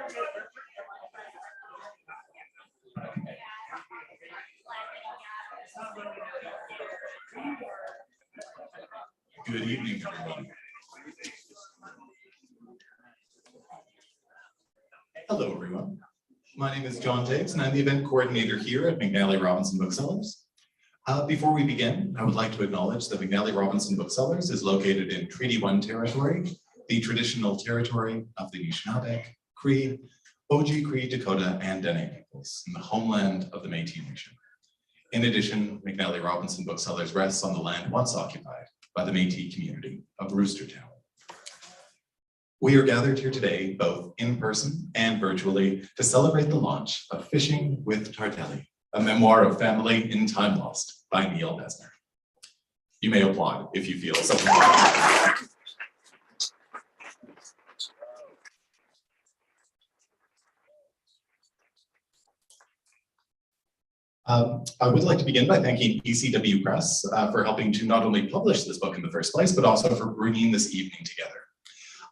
Good evening, everyone. Hello, everyone. My name is John Tiggs, and I'm the event coordinator here at McNally Robinson Booksellers. Before we begin, I would like to acknowledge that McNally Robinson Booksellers is located in Treaty 1 territory, the traditional territory of the Anishinaabe, Cree, Oji-Cree, Dakota, and Dene peoples, in the homeland of the Métis Nation. In addition, McNally Robinson Booksellers rests on the land once occupied by the Métis community of Roostertown. We are gathered here today, both in person and virtually, to celebrate the launch of Fishing with Tardelli, a memoir of family in time lost by Neil Besner. You may applaud if you feel so. I would like to begin by thanking ECW Press for helping to not only publish this book in the first place, but also for bringing this evening together.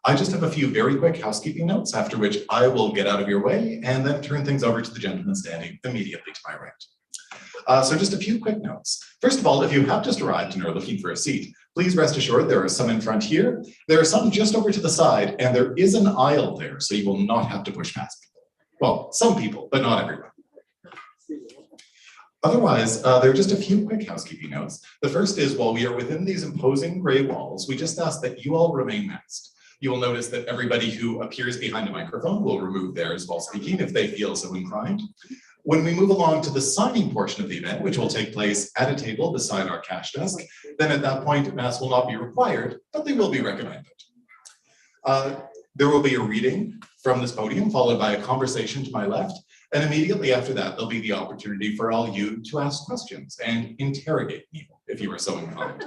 I just have a few very quick housekeeping notes, after which I will get out of your way and then turn things over to the gentleman standing immediately to my right. So just a few quick notes. First of all, if you have just arrived and are looking for a seat, please rest assured there are some in front here. There are some just over to the side, and there is an aisle there, so you will not have to push past people. Well, some people, but not everyone. Otherwise, there are just a few quick housekeeping notes. The first is, while we are within these imposing gray walls, we just ask that you all remain masked. You will notice that everybody who appears behind a microphone will remove theirs while speaking if they feel so inclined. When we move along to the signing portion of the event, which will take place at a table beside our cash desk, then at that point, masks will not be required, but they will be recommended. There will be a reading from this podium, followed by a conversation to my left, and immediately after that, there'll be the opportunity for all you to ask questions and interrogate me, if you are so inclined.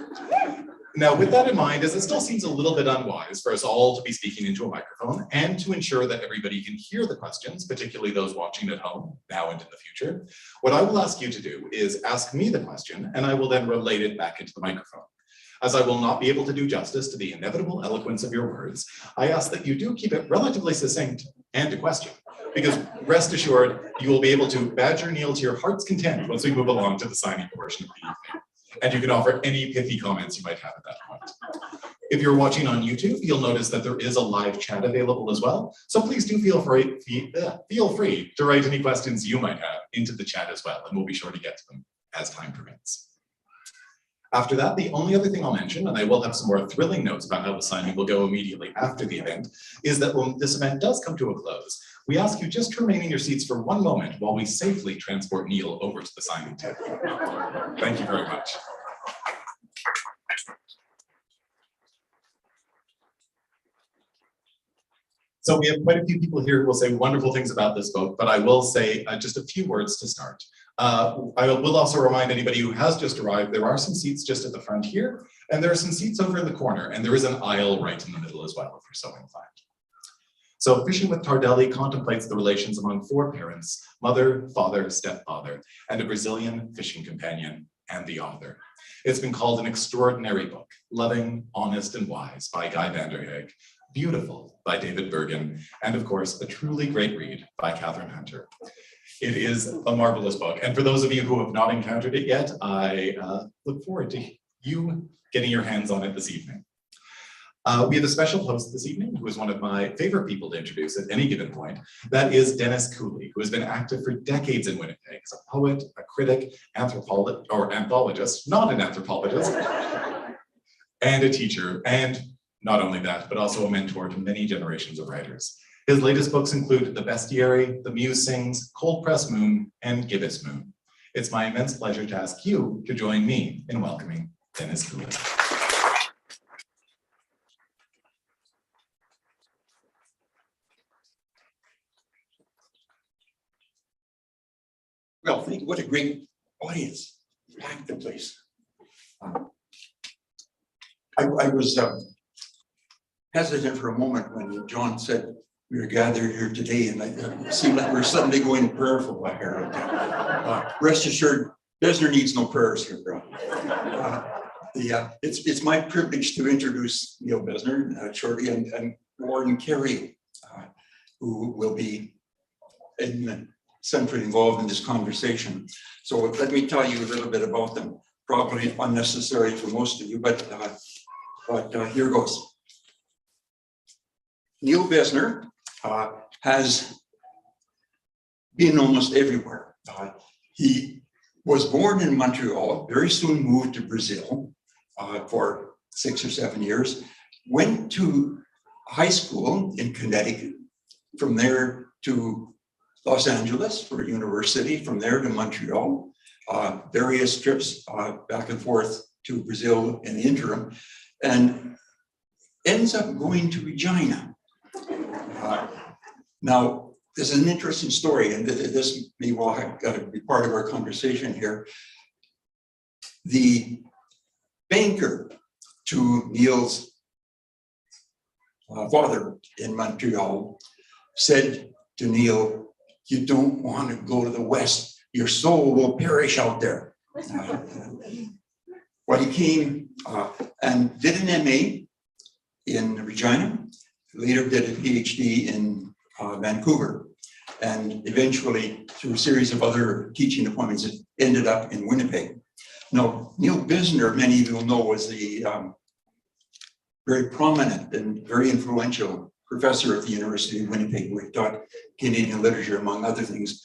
Now, with that in mind, as it still seems a little bit unwise for us all to be speaking into a microphone and to ensure that everybody can hear the questions, particularly those watching at home, now and in the future, what I will ask you to do is ask me the question, and I will then relate it back into the microphone. As I will not be able to do justice to the inevitable eloquence of your words, I ask that you do keep it relatively succinct and a question, because rest assured, you will be able to badger Neil to your heart's content once we move along to the signing portion of the evening. And you can offer any pithy comments you might have at that point. If you're watching on YouTube, you'll notice that there is a live chat available as well. So please do feel free to write any questions you might have into the chat as well, and we'll be sure to get to them as time permits. After that, the only other thing I'll mention, and I will have some more thrilling notes about how the signing will go immediately after the event, is that when this event does come to a close, we ask you just to remain in your seats for one moment while we safely transport Neil over to the signing table. Thank you very much. So we have quite a few people here who will say wonderful things about this book, but I will say just a few words to start. I will also remind anybody who has just arrived, there are some seats just at the front here, and there are some seats over in the corner, and there is an aisle right in the middle as well, if you're so inclined. So Fishing with Tardelli contemplates the relations among four parents, mother, father, stepfather, and a Brazilian fishing companion and the author. It's been called an extraordinary book, loving, honest, and wise by Guy Vanderheeg, beautiful by David Bergen, and of course, a truly great read by Catherine Hunter. It is a marvelous book, and for those of you who have not encountered it yet, I look forward to you getting your hands on it this evening. We have a special host this evening who is one of my favorite people to introduce at any given point. That is Dennis Cooley, who has been active for decades in Winnipeg as a poet, a critic, anthologist, not an anthropologist, and a teacher, and not only that, but also a mentor to many generations of writers. His latest books include The Bestiary, The Muse Sings, Cold Press Moon, and Gibbous Moon. It's my immense pleasure to ask you to join me in welcoming Dennis Cooley. Well, thank you. What a great audience. Packed the place. I was hesitant for a moment when John said we were gathered here today, and it seemed like we were suddenly going prayerful back here. Rest assured, Besner needs no prayers here, bro. It's my privilege to introduce Neil Besner shortly, and Warren Cariou. who will be centrally involved in this conversation. So let me tell you a little bit about them. Probably unnecessary for most of you, but here goes. Neil Besner has been almost everywhere. He was born in Montreal, very soon moved to Brazil for 6 or 7 years, went to high school in Connecticut, from there to Los Angeles for university, from there to Montreal, various trips back and forth to Brazil in the interim, and ends up going to Regina. Now, this is an interesting story, and this may well be part of our conversation here. The banker to Neil's father in Montreal said to Neil, "You don't want to go to the West. Your soul will perish out there." Well, he came and did an MA in Regina, later did a PhD in Vancouver, and eventually, through a series of other teaching appointments, it ended up in Winnipeg. Now, Neil Besner, many of you will know, was the very prominent and very influential professor at the University of Winnipeg, where he taught Canadian literature, among other things.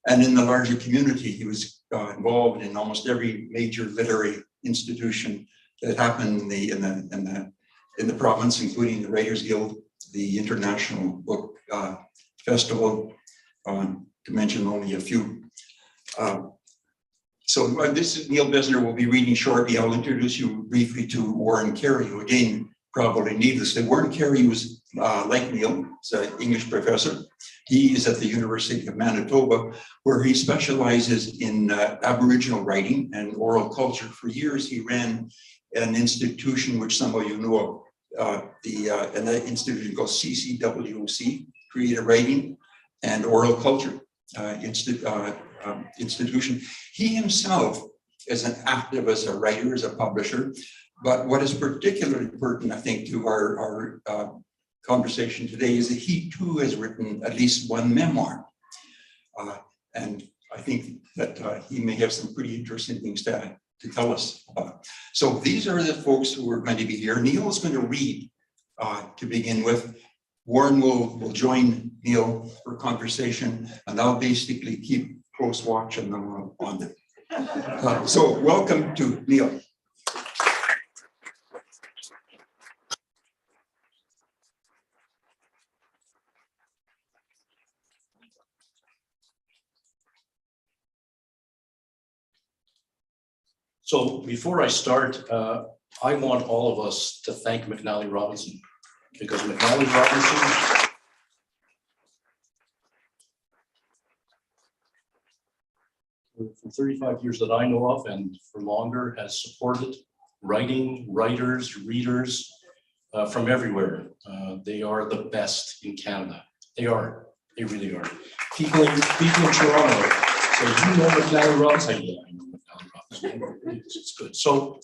And in the larger community, he was involved in almost every major literary institution that happened in the province, including the Writers Guild, the International Book Festival, to mention only a few. So this is Neil Besner. Will be reading shortly. I'll introduce you briefly to Warren Cariou, again, probably needlessly. Warren Cariou was, like Neil, is an English professor. He is at the University of Manitoba, where he specializes in Aboriginal writing and oral culture. For years, he ran an institution which some of you know of, and that institution called CCWOC, Creative Writing and Oral Culture institution. He himself is an active as a writer, as a publisher, but what is particularly pertinent, I think, to our conversation today is that he too has written at least one memoir. And I think that he may have some pretty interesting things to tell us about. So these are the folks who are going to be here. Neil is going to read to begin with. Warren will join Neil for conversation, and I'll basically keep close watch on them. So welcome to Neil. So before I start, I want all of us to thank McNally Robinson, because McNally Robinson for 35 years that I know of, and for longer, has supported writing, writers, readers from everywhere. They are the best in Canada. They really are. People in Toronto say, "You know McNally Robinson?" Yeah, I know McNally Robinson. It's good. So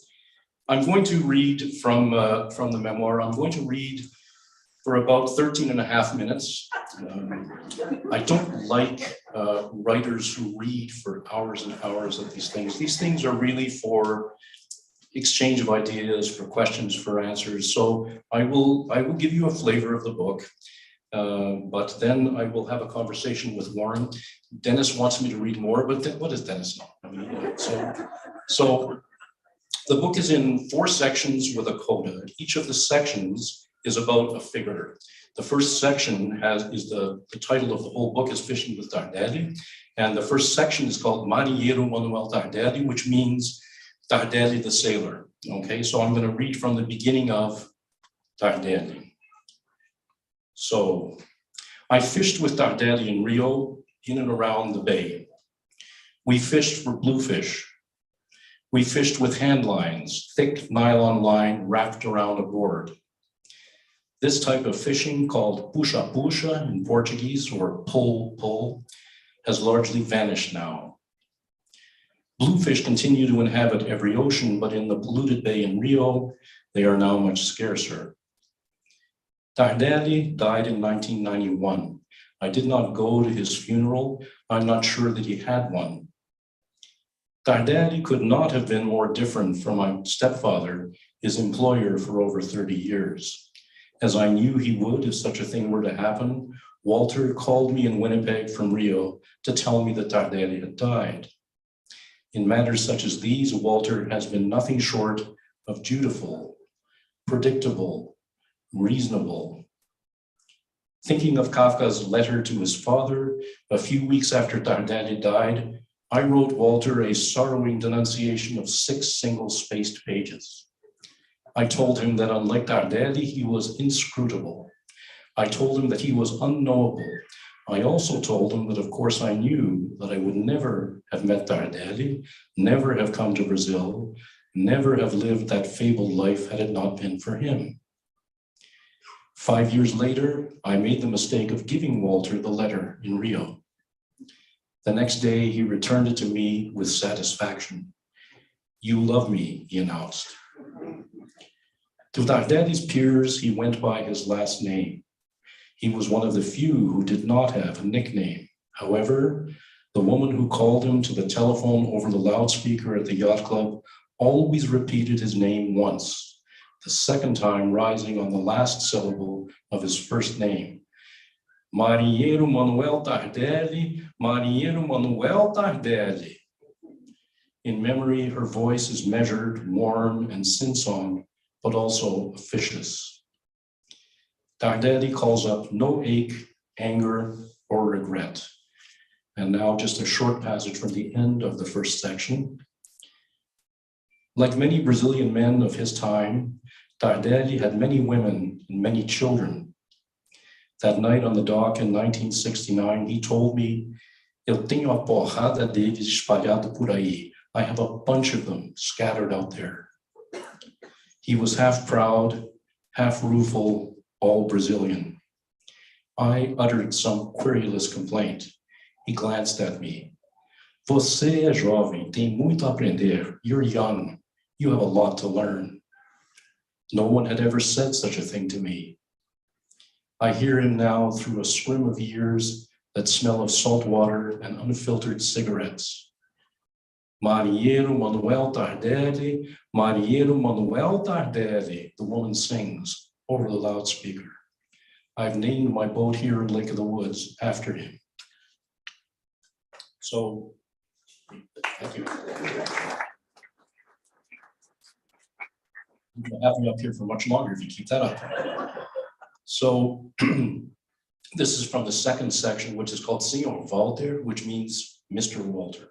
I'm going to read from the memoir. I'm going to read for about 13 and a half minutes. I don't like writers who read for hours and hours of these things. These things are really for exchange of ideas, for questions, for answers. So I will give you a flavor of the book, but then I will have a conversation with Warren. Dennis wants me to read more, but what does Dennis know? I mean, so the book is in 4 sections with a coda. Each of the sections is about a figure. The first section is the title of the whole book is Fishing with Tardelli. And the first section is called Marinheiro Manuel Tardelli, which means Tardelli the sailor. Okay, so I'm going to read from the beginning of Tardelli. So, I fished with Tardelli in Rio, in and around the bay. We fished for bluefish. We fished with hand lines, thick nylon line wrapped around a board. This type of fishing, called puxa-puxa in Portuguese, or pull-pull, has largely vanished now. Bluefish continue to inhabit every ocean, but in the polluted bay in Rio, they are now much scarcer. Tardelli died in 1991. I did not go to his funeral. I'm not sure that he had one. Tardelli could not have been more different from my stepfather, his employer for over 30 years. As I knew he would if such a thing were to happen, Walter called me in Winnipeg from Rio to tell me that Tardelli had died. In matters such as these, Walter has been nothing short of dutiful, predictable, reasonable. Thinking of Kafka's letter to his father, a few weeks after Tardelli died, I wrote Walter a sorrowing denunciation of 6 single-spaced pages. I told him that unlike Tardelli, he was inscrutable. I told him that he was unknowable. I also told him that, of course, I knew that I would never have met Tardelli, never have come to Brazil, never have lived that fabled life had it not been for him. 5 years later, I made the mistake of giving Walter the letter in Rio. The next day, he returned it to me with satisfaction. "You love me," he announced. To Tardelli's peers, he went by his last name. He was one of the few who did not have a nickname. However, the woman who called him to the telephone over the loudspeaker at the yacht club always repeated his name once, the second time rising on the last syllable of his first name. Marinheiro Manuel Tardelli, Marinheiro Manuel Tardelli. In memory, her voice is measured, warm, and sing-song, but also officious. Tardelli calls up no ache, anger, or regret. And now just a short passage from the end of the first section. Like many Brazilian men of his time, Tardelli had many women and many children. That night on the dock in 1969, he told me, "Eu tenho a porrada deles espalhado por aí. I have a bunch of them scattered out there." He was half proud, half rueful, all Brazilian. I uttered some querulous complaint. He glanced at me. "Você é jovem, tem muito a aprender. You're young. You have a lot to learn." No one had ever said such a thing to me. I hear him now through a swim of years that smell of salt water and unfiltered cigarettes. "Marinheiro Manuel Tardelli, Marinheiro Manuel Tardelli," the woman sings over the loudspeaker. I've named my boat here in Lake of the Woods after him. So, thank you. You can have me up here for much longer if you keep that up. So, this is from the second section, which is called Senhor Walter, which means Mr. Walter.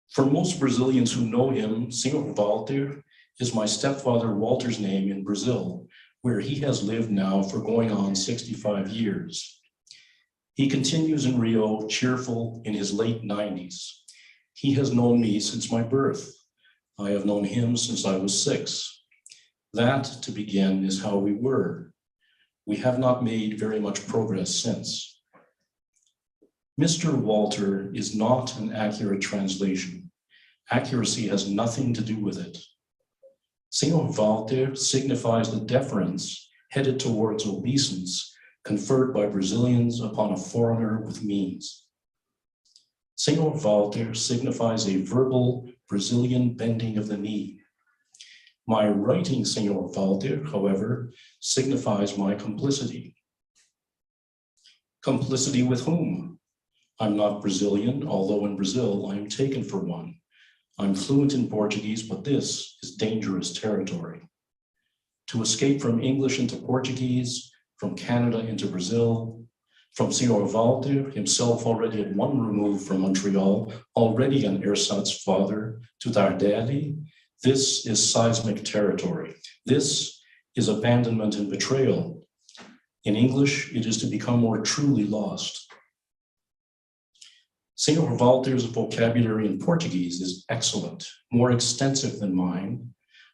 For most Brazilians who know him, Senhor Walter is my stepfather Walter's name in Brazil, where he has lived now for going on 65 years. He continues in Rio, cheerful in his late 90s. He has known me since my birth. I have known him since I was 6. That, to begin, is how we were. We have not made very much progress since. Mr. Walter is not an accurate translation. Accuracy has nothing to do with it. Senhor Walter signifies the deference headed towards obeisance conferred by Brazilians upon a foreigner with means. Senhor Walter signifies a verbal Brazilian bending of the knee. My writing Senhor Walter, however, signifies my complicity. Complicity with whom? I'm not Brazilian, although in Brazil I am taken for one. I'm fluent in Portuguese, but this is dangerous territory. To escape from English into Portuguese, from Canada into Brazil, from Senhor Walter, himself already at one remove from Montreal, already an ersatz father, to Tardelli, this is seismic territory. This is abandonment and betrayal. In English, it is to become more truly lost. Senhor Walter's vocabulary in Portuguese is excellent, more extensive than mine,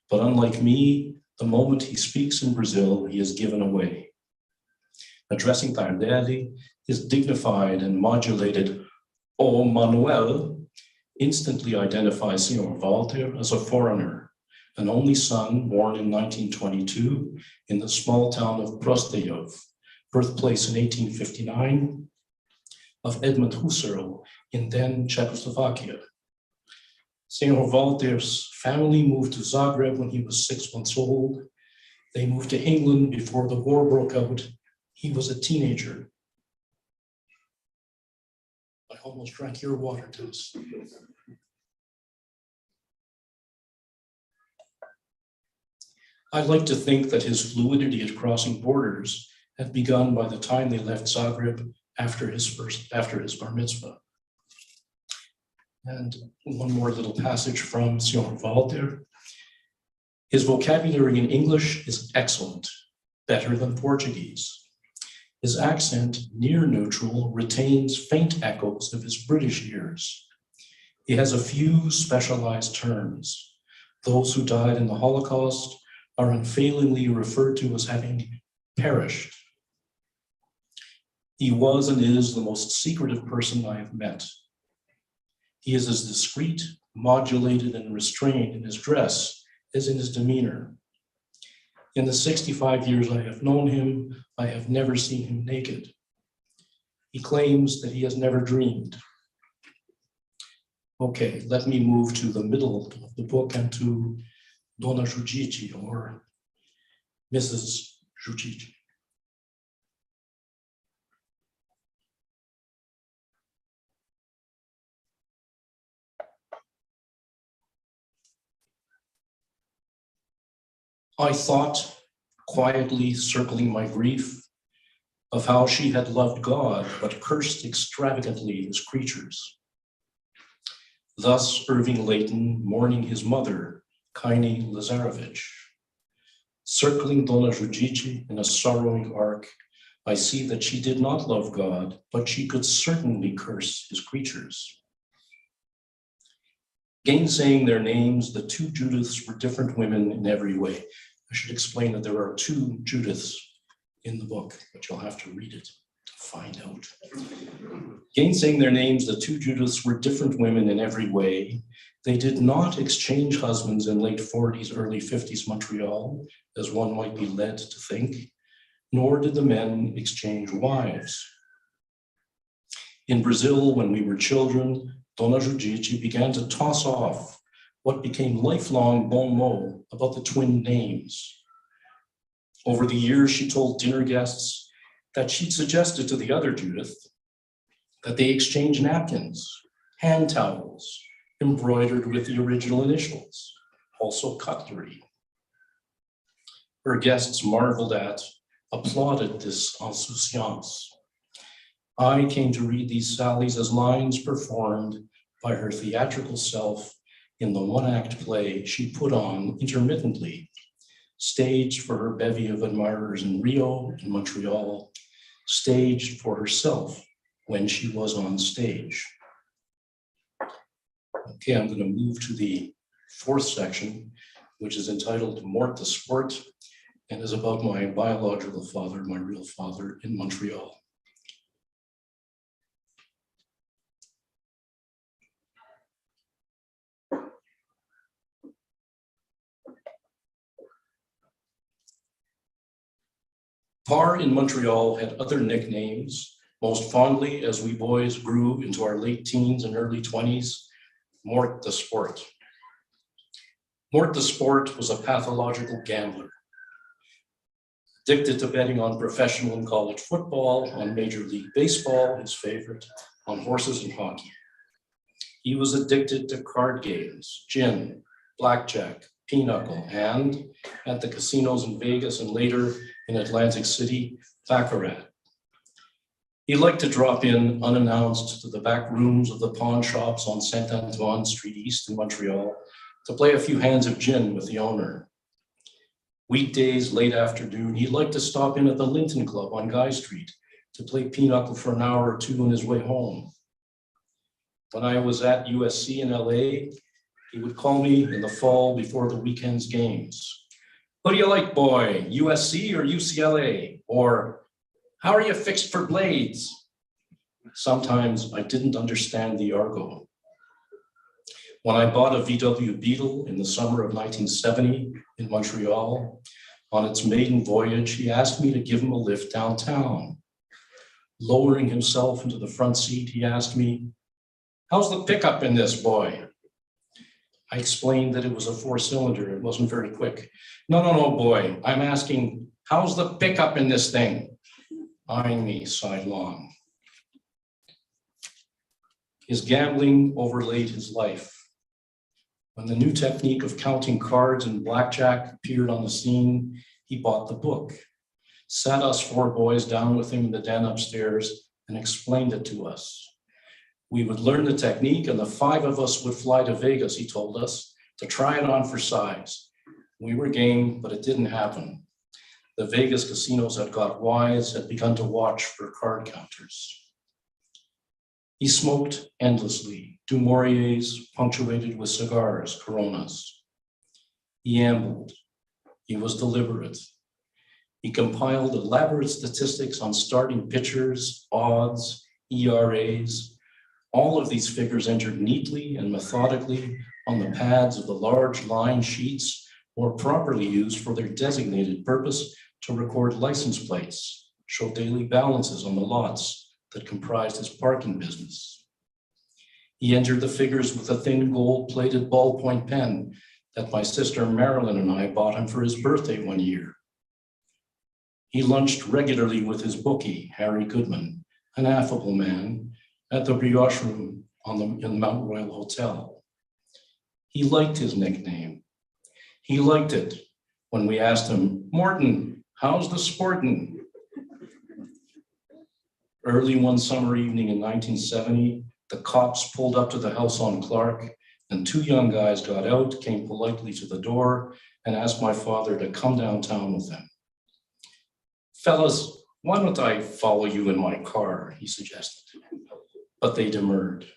but unlike me, the moment he speaks in Brazil, he is given away. Addressing Tardelli, his dignified and modulated "O Manuel" instantly identifies Senhor Walter as a foreigner, an only son born in 1922 in the small town of Prostejov birthplace in 1859, of Edmund Husserl in then Czechoslovakia. Senor Walter's family moved to Zagreb when he was 6 months old. They moved to England before the war broke out. He was a teenager. I almost drank your water, Dennis. I like to think that his fluidity at crossing borders had begun by the time they left Zagreb after his bar mitzvah. And one more little passage from Senor Walter. His vocabulary in English is excellent, better than Portuguese. His accent, near neutral, retains faint echoes of his British years. He has a few specialized terms. Those who died in the Holocaust are unfailingly referred to as having perished. He was and is the most secretive person I have met. He is as discreet, modulated, and restrained in his dress as in his demeanor. In the 65 years I have known him, I have never seen him naked. He claims that he has never dreamed. Okay, let me move to the middle of the book and to Dona Judici, or Mrs. Judici. I thought, quietly circling my grief, of how she had loved God but cursed extravagantly his creatures. Thus Irving Layton mourning his mother, Kaini Lazarevich. Circling Dona Judici in a sorrowing arc, I see that she did not love God, but she could certainly curse his creatures. Gainsaying their names, the two Judiths were different women in every way. I should explain that there are two Judiths in the book, but you'll have to read it to find out. Gainsaying their names, the two Judiths were different women in every way. They did not exchange husbands in late 40s, early 50s Montreal, as one might be led to think, nor did the men exchange wives. In Brazil, when we were children, Dona Judici began to toss off what became lifelong bon mot about the twin names. Over the years, she told dinner guests that she'd suggested to the other Judith that they exchange napkins, hand towels, embroidered with the original initials, also cutlery. Her guests marveled at, applauded this insouciance. I came to read these sallies as lines performed by her theatrical self in the one-act play she put on intermittently, staged for her bevy of admirers in Rio and Montreal, staged for herself when she was on stage. Okay, I'm going to move to the fourth section, which is entitled Mort de Sport, and is about my biological father, my real father, in Montreal. Parr in Montreal had other nicknames, most fondly as we boys grew into our late teens and early 20s, Mort de Sport. Mort de Sport was a pathological gambler, addicted to betting on professional and college football, on Major League Baseball, his favorite, on horses and hockey. He was addicted to card games, gin, blackjack, pinochle, and at the casinos in Vegas and later in Atlantic City, baccarat. He liked to drop in unannounced to the back rooms of the pawn shops on Saint Antoine Street East in Montreal to play a few hands of gin with the owner. Weekdays, late afternoon, he'd like to stop in at the Linton Club on Guy Street to play pinochle for an hour or two on his way home. When I was at USC in LA, he would call me in the fall before the weekend's games. What do you like, boy, USC or UCLA? Or how are you fixed for blades? Sometimes I didn't understand the argot. When I bought a VW Beetle in the summer of 1970 in Montreal, On its maiden voyage, he asked me to give him a lift downtown. Lowering himself into the front seat, he asked me, "How's the pickup in this, boy?" I explained that it was a 4-cylinder. It wasn't very quick. No, boy. I'm asking, how's the pickup in this thing?" Eyeing me sidelong. His gambling overlaid his life. When the new technique of counting cards and blackjack appeared on the scene, he bought the book, sat us 4 boys down with him in the den upstairs, and explained it to us. We would learn the technique, and the 5 of us would fly to Vegas, he told us, to try it on for size. We were game, but it didn't happen. The Vegas casinos had got wise, had begun to watch for card counters. He smoked endlessly, Du Mauriers punctuated with cigars, Coronas. He ambled. He was deliberate. He compiled elaborate statistics on starting pitchers, odds, ERAs. All of these figures entered neatly and methodically on the pads of the large line sheets, more properly used for their designated purpose to record license plates, show daily balances on the lots that comprised his parking business. He entered the figures with a thin gold-plated ballpoint pen that my sister Marilyn and I bought him for his birthday one year. He lunched regularly with his bookie, Harry Goodman, an affable man, at the brioche room in the Mount Royal Hotel. He liked his nickname. He liked it when we asked him, "Morton, how's the sportin'?" Early one summer evening in 1970, the cops pulled up to the house on Clark, and 2 young guys got out, came politely to the door, and asked my father to come downtown with them. "Fellas, why don't I follow you in my car?" he suggested, but they demurred.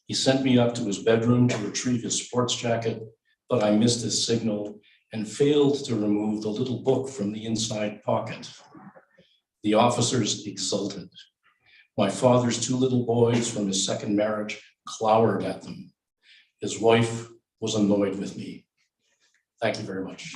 He sent me up to his bedroom to retrieve his sports jacket, but I missed his signal and failed to remove the little book from the inside pocket. The officers exulted. My father's 2 little boys from his second marriage glowered at them. His wife was annoyed with me. Thank you very much.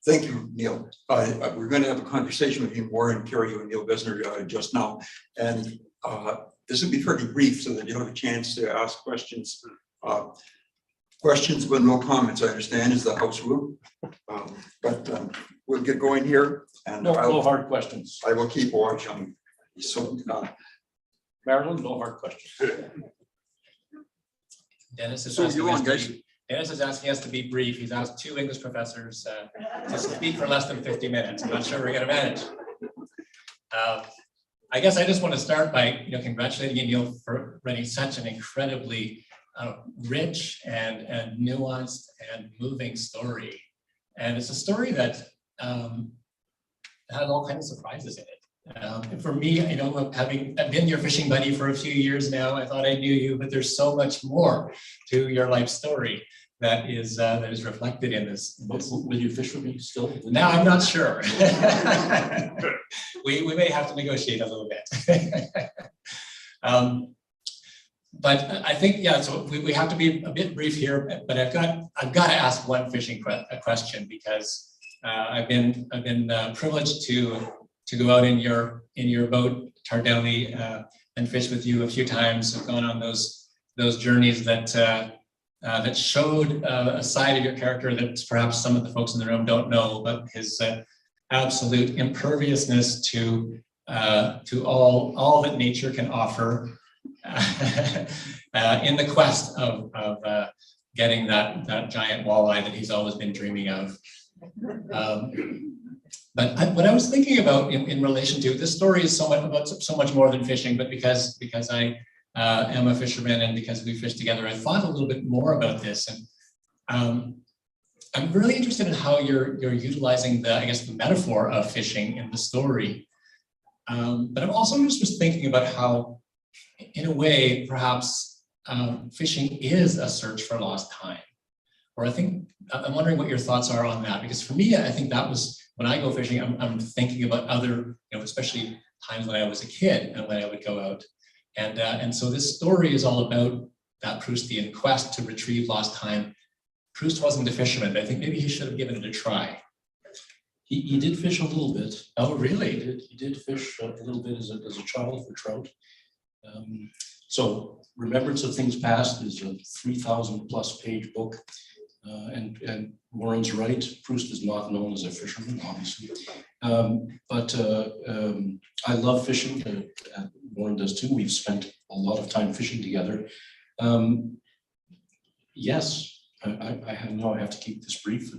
Thank you, Neil. We're going to have a conversation between Warren Cariou and Neil Besner just now. And this will be fairly brief so that you have a chance to ask questions. Questions but no comments, I understand, is the house rule. But we'll get going here. And No hard questions. I will keep watching. So, Marilyn, no hard questions. Dennis is So asking you us on, to guys? be, Dennis is asking us to be brief. He's asked 2 English professors to speak for less than 50 minutes. I'm not sure we're going to manage. I guess I just want to start by congratulating you, Neil, for writing such an incredibly rich and nuanced and moving story. And it's a story that has all kinds of surprises in it. For me, I've been your fishing buddy for a few years now. I thought I knew you, but there's so much more to your life story that is reflected in this. Will you fish with me still? Now I'm not sure. we may have to negotiate a little bit. But I think, yeah, so we have to be a bit brief here, but I've got to ask one fishing question because I've been privileged to go out in your boat, Tardelli, and fish with you a few times. I've gone on those journeys that showed a side of your character that perhaps some of the folks in the room don't know, but his absolute imperviousness to all that nature can offer in the quest of getting that giant walleye that he's always been dreaming of. But what I was thinking about in relation to this story is so much more than fishing, but because I am a fisherman and because we fish together, I thought a little bit more about this. And I'm really interested in how you're utilizing the metaphor of fishing in the story. But I'm also just thinking about how, in a way, perhaps fishing is a search for lost time. Or I'm wondering what your thoughts are on that, because for me, I think that was, when I go fishing, I'm thinking about other, especially times when I was a kid and when I would go out. And so this story is all about that Proustian quest to retrieve lost time. Proust wasn't a fisherman, but I think maybe he should have given it a try. He did fish a little bit. Oh, really? He did fish a little bit as a child for trout. So Remembrance of Things Past is a 3,000 plus page book. And Warren's right, Proust is not known as a fisherman, obviously. But I love fishing. Warren does too. We've spent a lot of time fishing together. Yes, I have to keep this brief.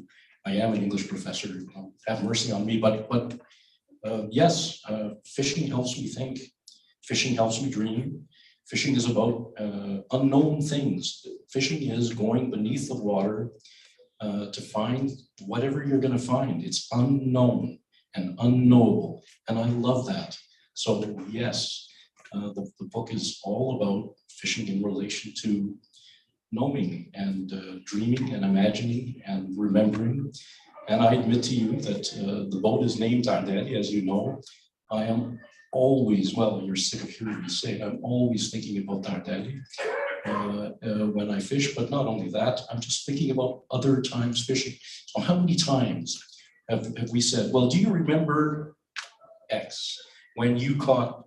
I am an English professor. Have mercy on me. But yes, fishing helps me think. Fishing helps me dream. Fishing is about unknown things. Fishing is going beneath the water to find whatever you're going to find. It's unknown and unknowable, and I love that. So yes, the book is all about fishing in relation to knowing and dreaming and imagining and remembering. And I admit to you that the boat is named Tardelli, as you know. I am always, well, you're sick of hearing me say it, I'm always thinking about Tardelli when I fish, but not only that, I'm just thinking about other times fishing. So how many times have we said, well, do you remember X, when you caught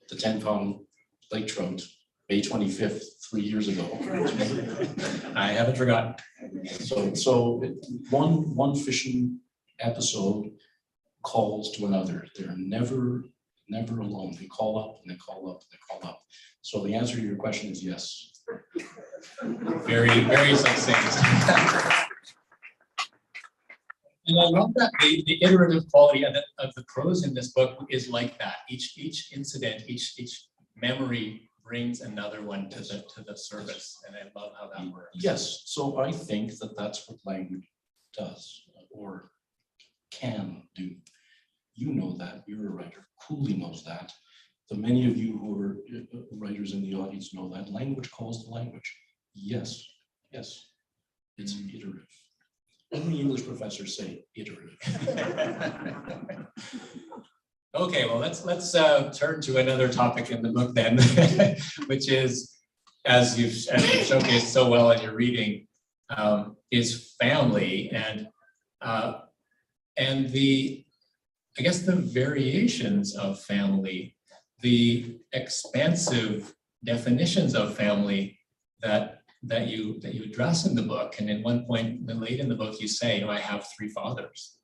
the 10-pound lake trout, May 25th, 3 years ago? I haven't forgotten. So one fishing episode calls to another. They're never alone. They call up and they call up and they call up. So the answer to your question is yes. Very, very succinct. And I love that the iterative quality of the prose in this book is like that. Each incident, each memory brings another one to the surface, and I love how that works. Yes, so I think that's what language does or can do. You know that, you're a writer. Cooley knows that. The many of you who are writers in the audience know that. Language calls to language. Yes, it's iterative. Only English professors say iterative. Okay, well, let's turn to another topic in the book then, which is, as you've showcased so well in your reading, is family and I guess the variations of family, the expansive definitions of family that you address in the book. And at one point late in the book, you say, I have 3 fathers,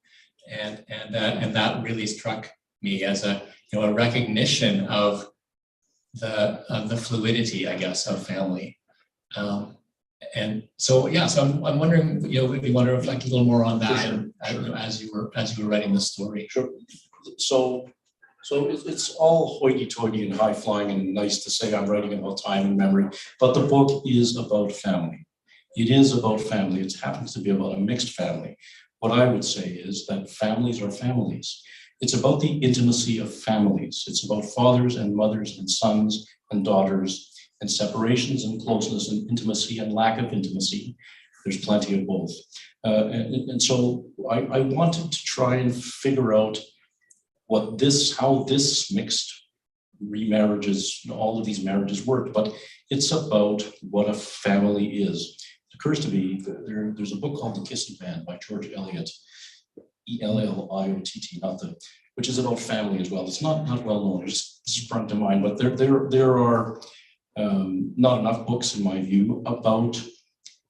and that really struck me as a recognition of the fluidity, I guess, of family. And so, yeah, so I'm wondering, if you want to reflect a little more on that. Sure. As you were writing the story. Sure. So it's all hoity-toity and high-flying and nice to say I'm writing about time and memory, but the book is about family. It is about family. It happens to be about a mixed family. What I would say is that families are families. It's about the intimacy of families. It's about fathers and mothers and sons and daughters and separations and closeness and intimacy and lack of intimacy. There's plenty of both. And so I wanted to try and figure out how this mixed remarriages, all of these marriages worked, but it's about what a family is. It occurs to me, there's a book called The Kissing Band by George Eliot, Elliott, which is about family as well. It's not well known, it's sprung to mind, but there are not enough books, in my view, about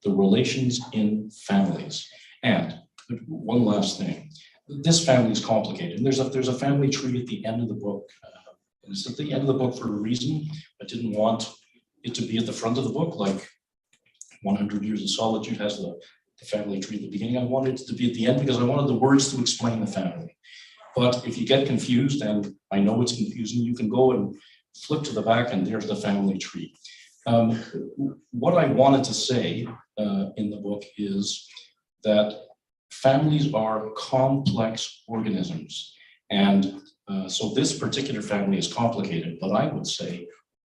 the relations in families. And one last thing, this family is complicated. And there's a family tree at the end of the book. And it's at the end of the book for a reason. I didn't want it to be at the front of the book, like 100 Years of Solitude has the family tree at the beginning. I wanted it to be at the end because I wanted the words to explain the family. But if you get confused, and I know it's confusing, you can go and flip to the back and there's the family tree. What I wanted to say in the book is that families are complex organisms. And so this particular family is complicated, but I would say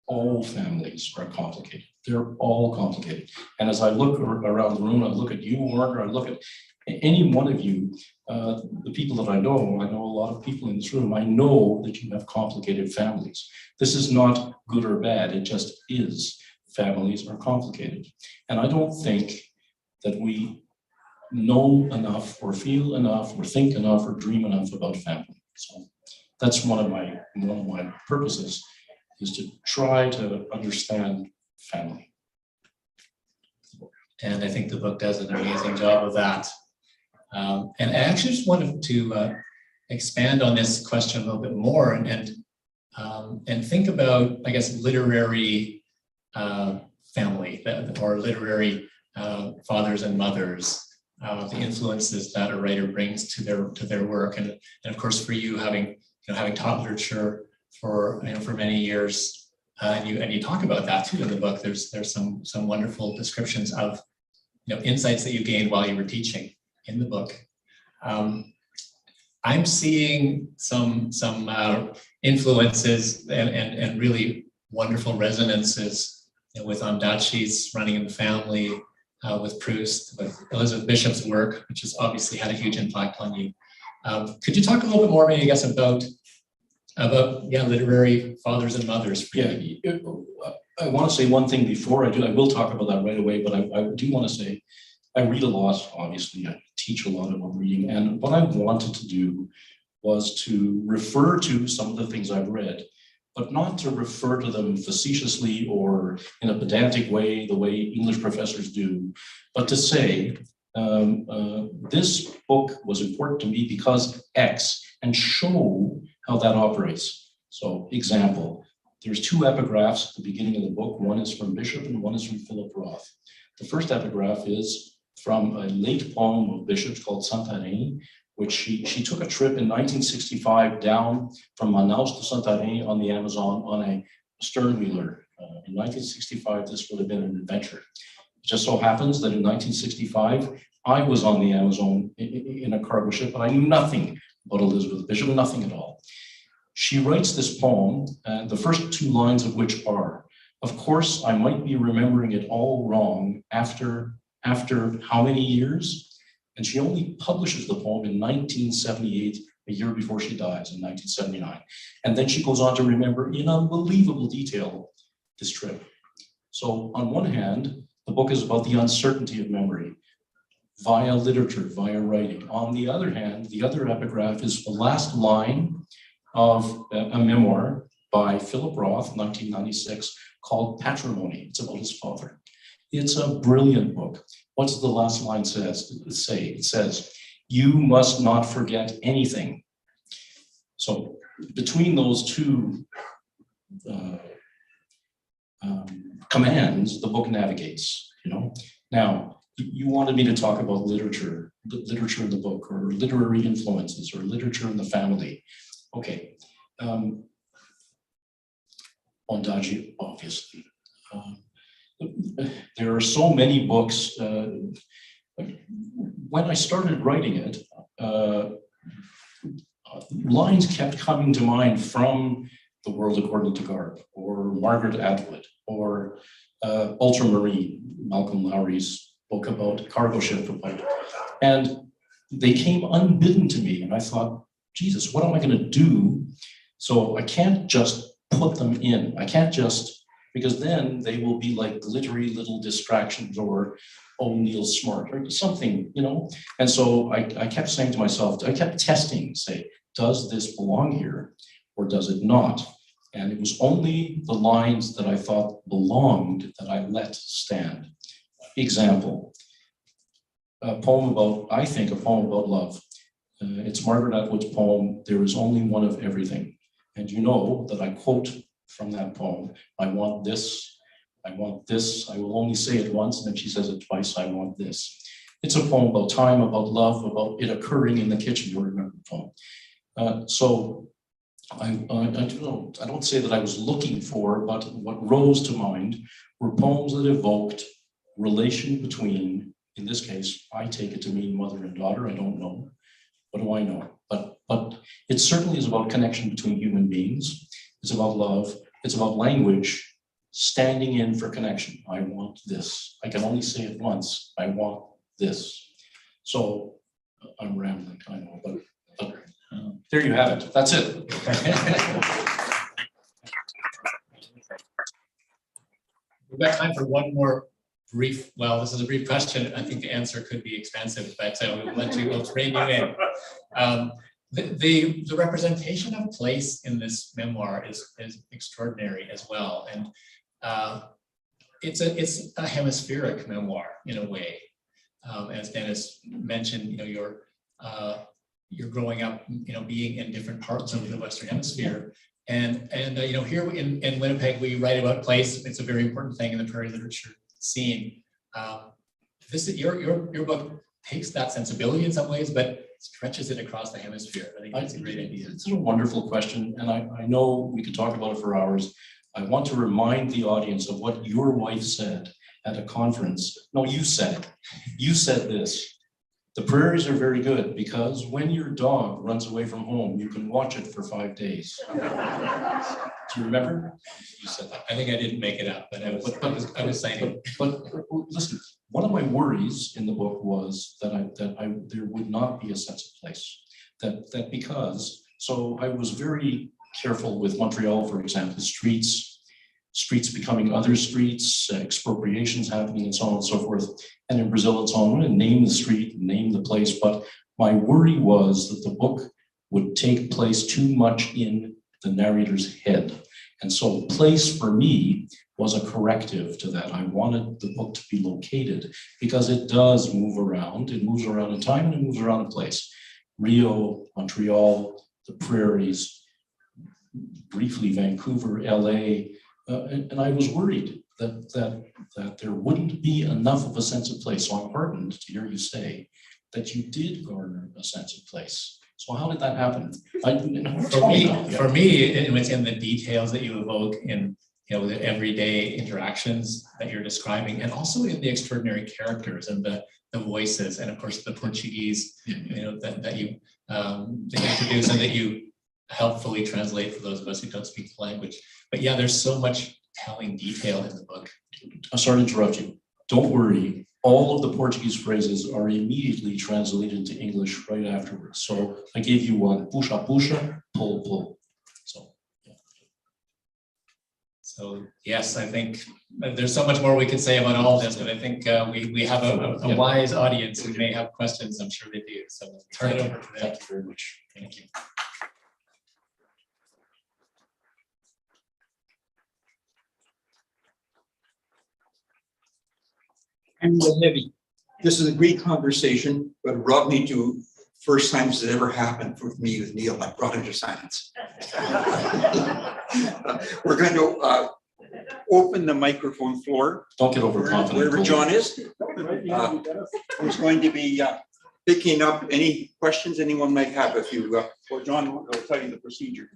all families are complicated. They're all complicated. And as I look around the room, I look at you, Warren, or I look at any one of you, the people that I know a lot of people in this room, I know that you have complicated families. This is not good or bad, it just is. Families are complicated. And I don't think that we know enough or feel enough or think enough or dream enough about family. So that's one of my purposes, is to try to understand family. And I think the book does an amazing job of that. And I actually just wanted to expand on this question a little bit more and think about, I guess, literary family or literary fathers and mothers, the influences that a writer brings to their work, and of course for you having taught literature for many years, and you talk about that too in the book. There's some wonderful descriptions of insights that you gained while you were teaching in the book. I'm seeing some influences and really wonderful resonances with Ondaatje's Running in the Family, with Proust, with Elizabeth Bishop's work, which has obviously had a huge impact on you. Could you talk a little bit more, maybe, I guess, about literary fathers and mothers for you? Yeah, I want to say one thing before I do. I will talk about that right away, but I do want to say I read a lot, obviously. I teach a lot about reading, and what I wanted to do was to refer to some of the things I've read, but not to refer to them facetiously or in a pedantic way, the way English professors do, but to say, this book was important to me because X, and show how that operates. So, example, there's two epigraphs at the beginning of the book. One is from Bishop and one is from Philip Roth. The first epigraph is from a late poem of Bishop's called Santarém, which she took a trip in 1965 down from Manaus to Santarém on the Amazon on a sternwheeler. In 1965, this would have been an adventure. It just so happens that in 1965, I was on the Amazon in a cargo ship, and I knew nothing about Elizabeth Bishop, nothing at all. She writes this poem, and the first two lines of which are, "Of course, I might be remembering it all wrong after how many years?" And she only publishes the poem in 1978, a year before she dies in 1979. And then she goes on to remember in unbelievable detail this trip. So on one hand, the book is about the uncertainty of memory via literature, via writing. On the other hand, the other epigraph is the last line of a memoir by Philip Roth, 1996, called Patrimony. It's about his father. It's a brilliant book. What's the last line say? It says, "You must not forget anything." So between those two commands, the book navigates, Now, you wanted me to talk about literature in the book, or literary influences, or literature in the family. Okay. Ondaatje, obviously. There are so many books. When I started writing it, lines kept coming to mind from The World According to Garp, or Margaret Atwood, or Ultramarine, Malcolm Lowry's book about cargo ship. And they came unbidden to me, and I thought, Jesus, what am I going to do? So I can't just put them in. I can't just, because then they will be like glittery little distractions, or Neil Smart or something, And so I kept saying to myself, I kept testing, say, does this belong here or does it not? And it was only the lines that I thought belonged that I let stand. Example, a poem about love. It's Margaret Atwood's poem, "There is only one of everything." And you know that I quote from that poem, "I want this, I want this, I will only say it once," and then she says it twice, "I want this." It's a poem about time, about love, about it occurring in the kitchen. You remember the poem. So I don't say that I was looking for, but what rose to mind were poems that evoked relation between, in this case, I take it to mean mother and daughter, I don't know. What do I know? But it certainly is about connection between human beings. It's about love. It's about language. standing in for connection. I want this. I can only say it once. I want this. So I'm rambling, I know, but there you have it. That's it. We've got time for one more brief, well, this is a brief question. I think the answer could be expensive, but we'll let you, we'll train you in. The representation of place in this memoir is extraordinary as well. And it's a hemispheric memoir in a way. As Dennis mentioned, you're growing up, being in different parts of the Western Hemisphere. And here in Winnipeg, we write about place. It's a very important thing in the prairie literature scene. Your book takes that sensibility in some ways, but stretches it across the hemisphere. I think that's a great idea. It's a wonderful question, and I know we could talk about it for hours. I want to remind the audience of what your wife said at a conference. No, you said it. You said this. The prairies are very good because when your dog runs away from home, you can watch it for 5 days. Do you remember? You said that. I think I didn't make it up, but I was saying it. But listen, one of my worries in the book was that there would not be a sense of place. That because, so I was very careful with Montreal, for example, streets becoming other streets, expropriations happening, and so on and so forth. And in Brazil, it's on, name the street, name the place. But my worry was that the book would take place too much in the narrator's head. And so place for me was a corrective to that. I wanted the book to be located because it does move around. It moves around in time and it moves around in place. Rio, Montreal, the prairies, briefly Vancouver, LA. And I was worried that there wouldn't be enough of a sense of place. So I'm heartened to hear you say that you did garner a sense of place. So how did that happen? For me, it was in the details that you evoke in the everyday interactions that you're describing, and also in the extraordinary characters and the voices, and of course the Portuguese, that you introduce and that you helpfully translate for those of us who don't speak the language. But yeah, there's so much telling detail in the book. I'm sorry to interrupt you. Don't worry. All of the Portuguese phrases are immediately translated into English right afterwards. So I gave you one, puxa, puxa, pull, pull. So, yeah. So yes, I think there's so much more we could say about all this, but I think we have a wise audience who may have questions. I'm sure they do. So turn it over to them. Thank you very much. Thank you. I'm heavy. This is a great conversation, but it brought me to first times it ever happened with me with Neil. I brought him to silence. We're going to open the microphone floor. Don't get overconfident. Wherever John is. Who's going to be picking up any questions anyone might have if you, or John will tell you the procedure.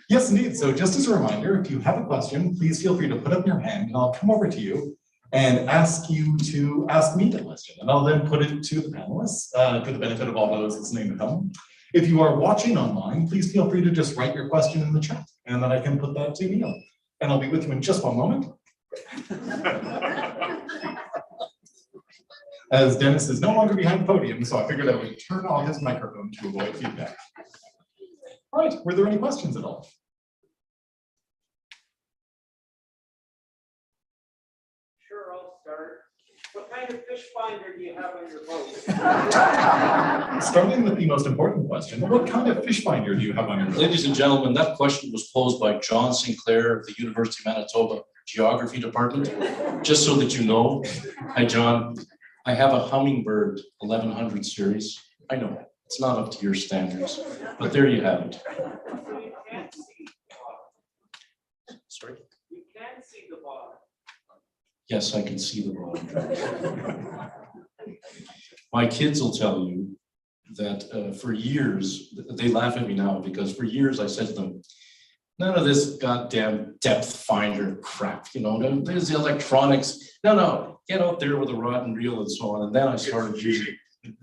Yes, indeed. So just as a reminder, if you have a question, please feel free to put up your hand and I'll come over to you and ask you to ask me the question. And I'll then put it to the panelists for the benefit of all those listening at home. If you are watching online, please feel free to just write your question in the chat and then I can put that to Neil. And I'll be with you in just one moment. As Dennis is no longer behind the podium, so I figured I would turn off his microphone to avoid feedback. All right, were there any questions at all? Sure, I'll start. What kind of fish finder do you have on your boat? Starting with the most important question, what kind of fish finder do you have on your boat? Ladies and gentlemen, that question was posed by John Sinclair of the University of Manitoba Geography Department. Just so that you know, hi John, I have a Hummingbird 1100 series. I know it's not up to your standards, but there you have it. So you can't see the bottom. Sorry? You can see the bottom. Yes, I can see the bottom. My kids will tell you that for years, they laugh at me now because for years I said to them, none of this goddamn depth finder crap, there's the electronics. No, get out there with a rod and reel and so on. And then I started using it.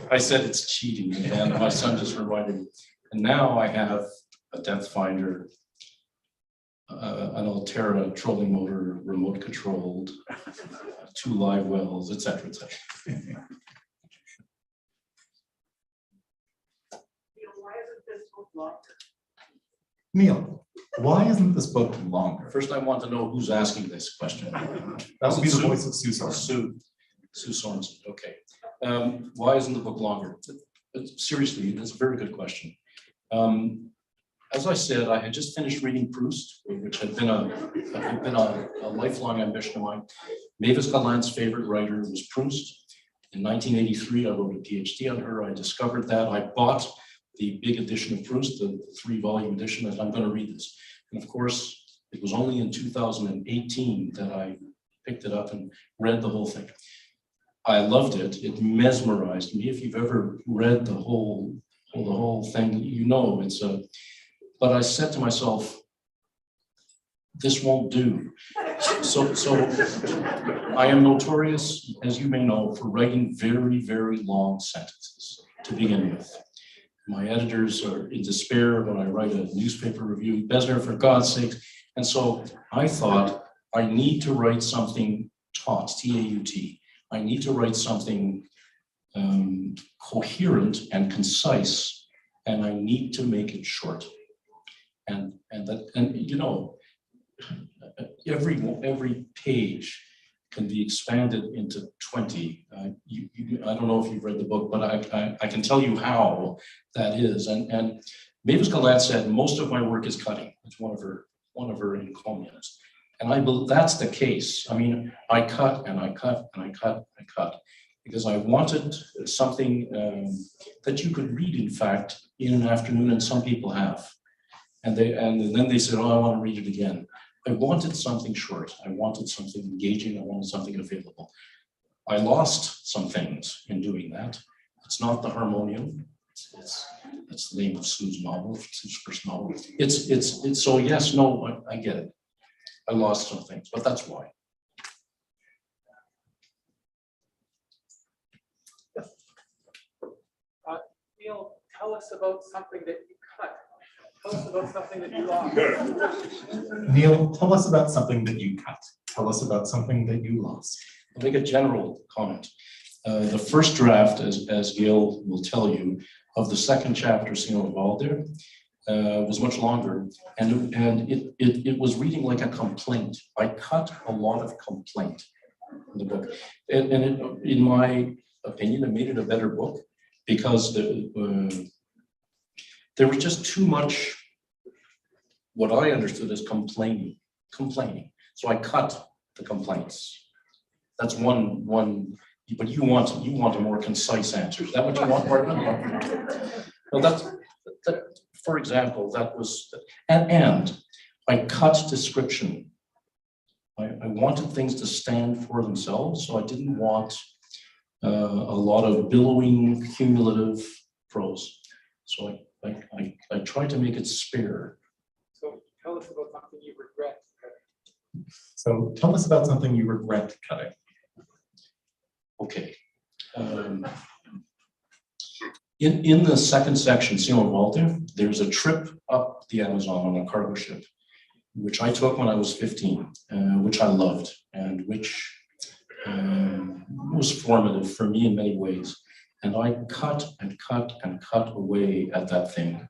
I said it's cheating, and my son just reminded me. And now I have a depth finder an Altera trolling motor, remote controlled, 2 live wells, etc., etc. Why isn't this book longer? Neil, why isn't this book longer? First, I want to know who's asking this question. That would be the voice of Sue Sorensen. Sue Sorensen, okay. Why isn't the book longer? Seriously, that's a very good question. As I said, I had just finished reading Proust, which had been a lifelong ambition of mine. Mavis Galland's favorite writer was Proust. In 1983, I wrote a PhD on her. I discovered that. I bought the big edition of Proust, the 3-volume edition, and I'm going to read this. And of course, it was only in 2018 that I picked it up and read the whole thing. I loved it. It mesmerized me. If you've ever read the whole thing, you know it's a. But I said to myself, this won't do. So I am notorious, as you may know, for writing very, very long sentences to begin with. My editors are in despair when I write a newspaper review, Besner, for God's sake. And so I thought, I need to write something taut, T-A-U-T. I need to write something coherent and concise, and I need to make it short. And you know, every page can be expanded into 20. I don't know if you've read the book, but I can tell you how that is. And Mavis Galland said most of my work is cutting. It's one of her encomiums. And I believe that's the case. I mean, I cut and I cut and I cut and I cut because I wanted something that you could read, in fact, in an afternoon, and some people have. And then they said, oh, I want to read it again. I wanted something short. I wanted something engaging. I wanted something available. I lost some things in doing that. It's not the harmonium. It's the name of Sue's novel, Sue's first novel. It's so yes, no, I get it. I lost some things, but that's why. Neil, tell us about something that you cut. Tell us about something that you lost. Neil, tell us about something that you cut. Tell us about something that you lost. I'll make a general comment. The first draft, as Gail will tell you, of the second chapter, Sino Valder, was much longer, and it was reading like a complaint. I cut a lot of complaint in the book, and in my opinion, it made it a better book because there was just too much what I understood as complaining. So I cut the complaints. That's one. But you want a more concise answer. Is that what you want, Martin? Well, that. For example, that was, and I cut description. I wanted things to stand for themselves, so I didn't want a lot of billowing, cumulative prose. So I tried to make it spare. So tell us about something you regret. So tell us about something you regret cutting. Okay. In the second section, Sino Walter, there's a trip up the Amazon on a cargo ship, which I took when I was 15, which I loved, and which was formative for me in many ways. And I cut and cut and cut away at that thing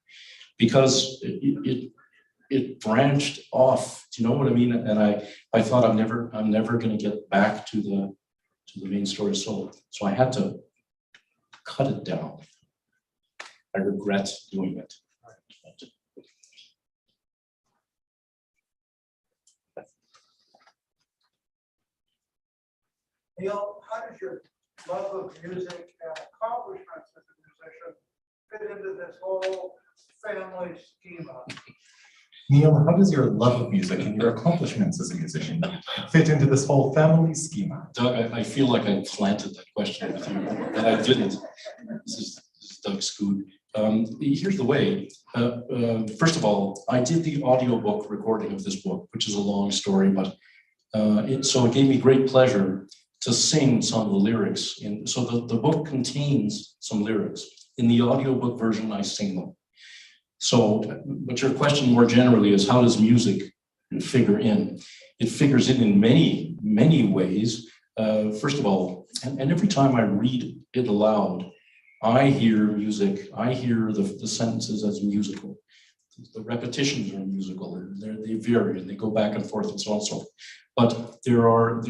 because it branched off. Do you know what I mean? And I thought I'm never going to get back to the main story. So I had to cut it down. I regret doing it. Neil, how does your love of music and accomplishments as a musician fit into this whole family schema? Neil, how does your love of music and your accomplishments as a musician fit into this whole family schema? Doug, I feel like I planted that question with you, and I didn't. This is Doug Scoot. Here's the way. First of all, I did the audiobook recording of this book, which is a long story, but so it gave me great pleasure to sing some of the lyrics. So the book contains some lyrics. In the audiobook version, I sing them. So, but your question more generally is, how does music figure in. It figures in many, many ways. First of all, and every time I read it aloud, I hear music. I hear the sentences as musical. The repetitions are musical, and they vary and they go back and forth and so on and so forth. But there are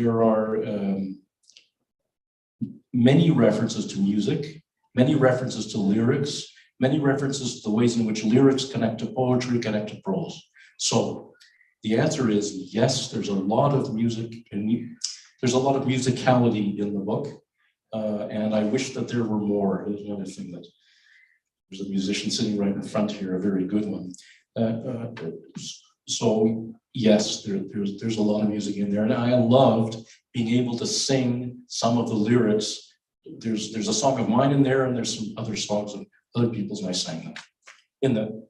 many references to music, many references to lyrics, many references to the ways in which lyrics connect to poetry, connect to prose. So the answer is yes, there's a lot of music and there's a lot of musicality in the book. And I wish that there were more. There's another thing that there's a musician sitting right in front here, a very good one. So yes, there's a lot of music in there, and I loved being able to sing some of the lyrics. There's a song of mine in there, and there's some other songs of other people's, and I sang them in the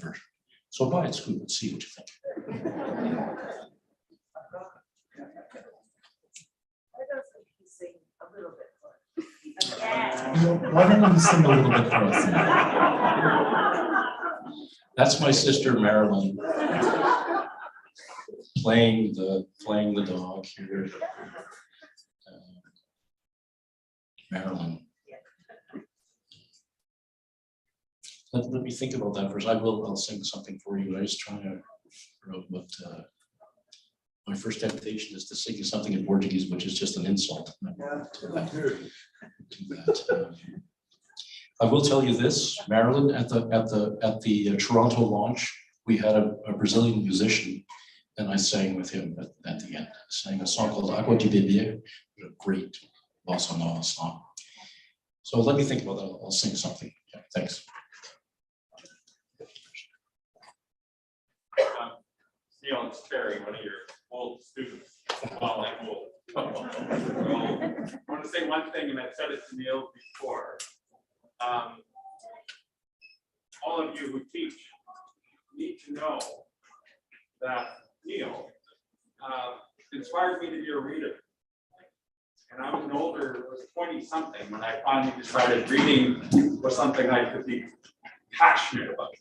version. So buy it, Scoop, and see what you think. Why don't you sing a little bit for us? That's my sister Marilyn playing the dog here. Marilyn. Let me think about that first. I'll sing something for you. I was trying to figure out what my first temptation is to sing something in Portuguese, which is just an insult. I will tell you this, Marilyn, at the Toronto launch, we had a Brazilian musician, and I sang with him at the end. I sang a song called Água de Beber, a great bossa nova song. So let me think about that. I'll sing something. Yeah, thanks. Neil, it's Carey, one of your old students. Well, like old. So, I want to say one thing, and I've said it to Neil before. All of you who teach need to know that Neil inspired me to be a reader. And I was an older, was 20-something when I finally decided reading was something I could be passionate about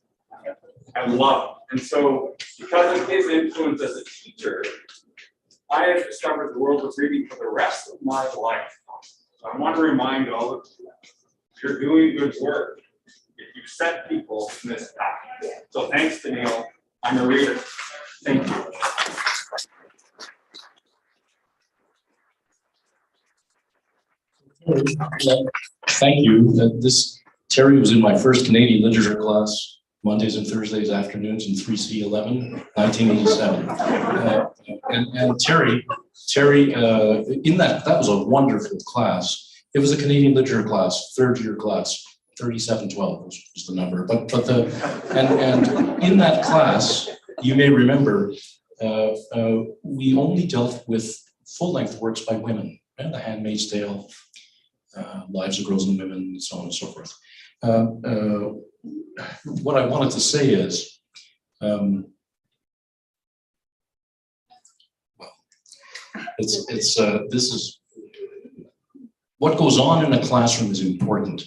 and love. And so, because of his influence as a teacher, I have discovered the world of reading for the rest of my life. So I want to remind all of you, you're doing good work if you set people in this path. So thanks to Neil, I'm a reader. Thank you. Thank you. Terry was in my first Canadian literature class, Mondays and Thursdays afternoons in 3C11, 1987. And Terry, in that was a wonderful class. It was a Canadian literature class, third year class, 3712 was the number. But and in that class, you may remember, we only dealt with full-length works by women, right? The Handmaid's Tale, Lives of Girls and Women, and so on and so forth. What I wanted to say is, this is what goes on in a classroom is important.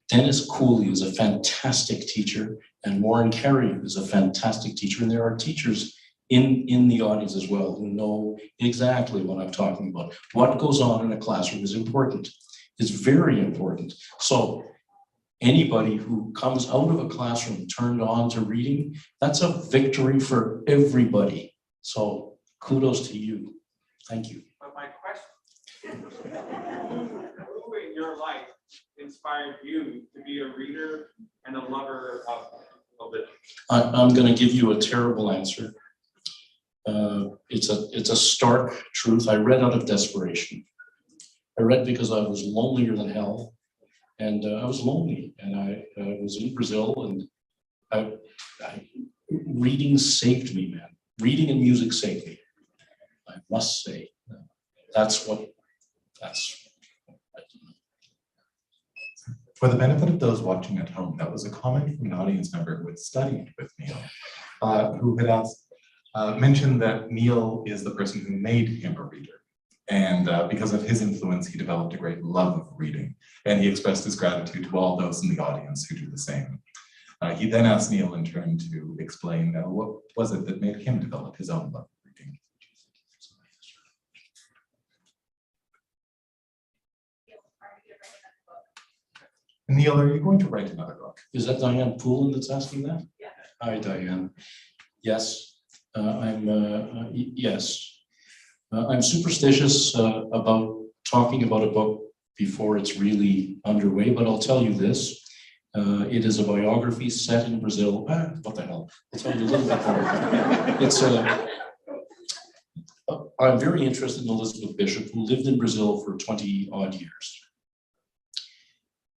Dennis Cooley is a fantastic teacher, and Warren Cariou is a fantastic teacher, and there are teachers in the audience as well who know exactly what I'm talking about. What goes on in a classroom is important. It's very important. So anybody who comes out of a classroom turned on to reading, that's a victory for everybody. So kudos to you. Thank you. But my question, who in your life inspired you to be a reader and a lover of literature? I'm going to give you a terrible answer. It's a stark truth. I read out of desperation. I read because I was lonelier than hell, and I was lonely, and I was in Brazil, and reading saved me, man. Reading and music saved me. I must say, that's. For the benefit of those watching at home, that was a comment from an audience member who had studied with Neil, who had mentioned that Neil is the person who made him a reader. And because of his influence, he developed a great love of reading. And he expressed his gratitude to all those in the audience who do the same. He then asked Neil in turn to explain what was it that made him develop his own love of reading. Neil, are you going to write another book? Is that Diane Poulin that's asking that? Yeah. Hi, Diane. Yes, yes. I'm superstitious about talking about a book before it's really underway, but I'll tell you this. It is a biography set in Brazil. What the hell? I'll tell you a little bit more. It's I'm very interested in Elizabeth Bishop, who lived in Brazil for 20 odd years.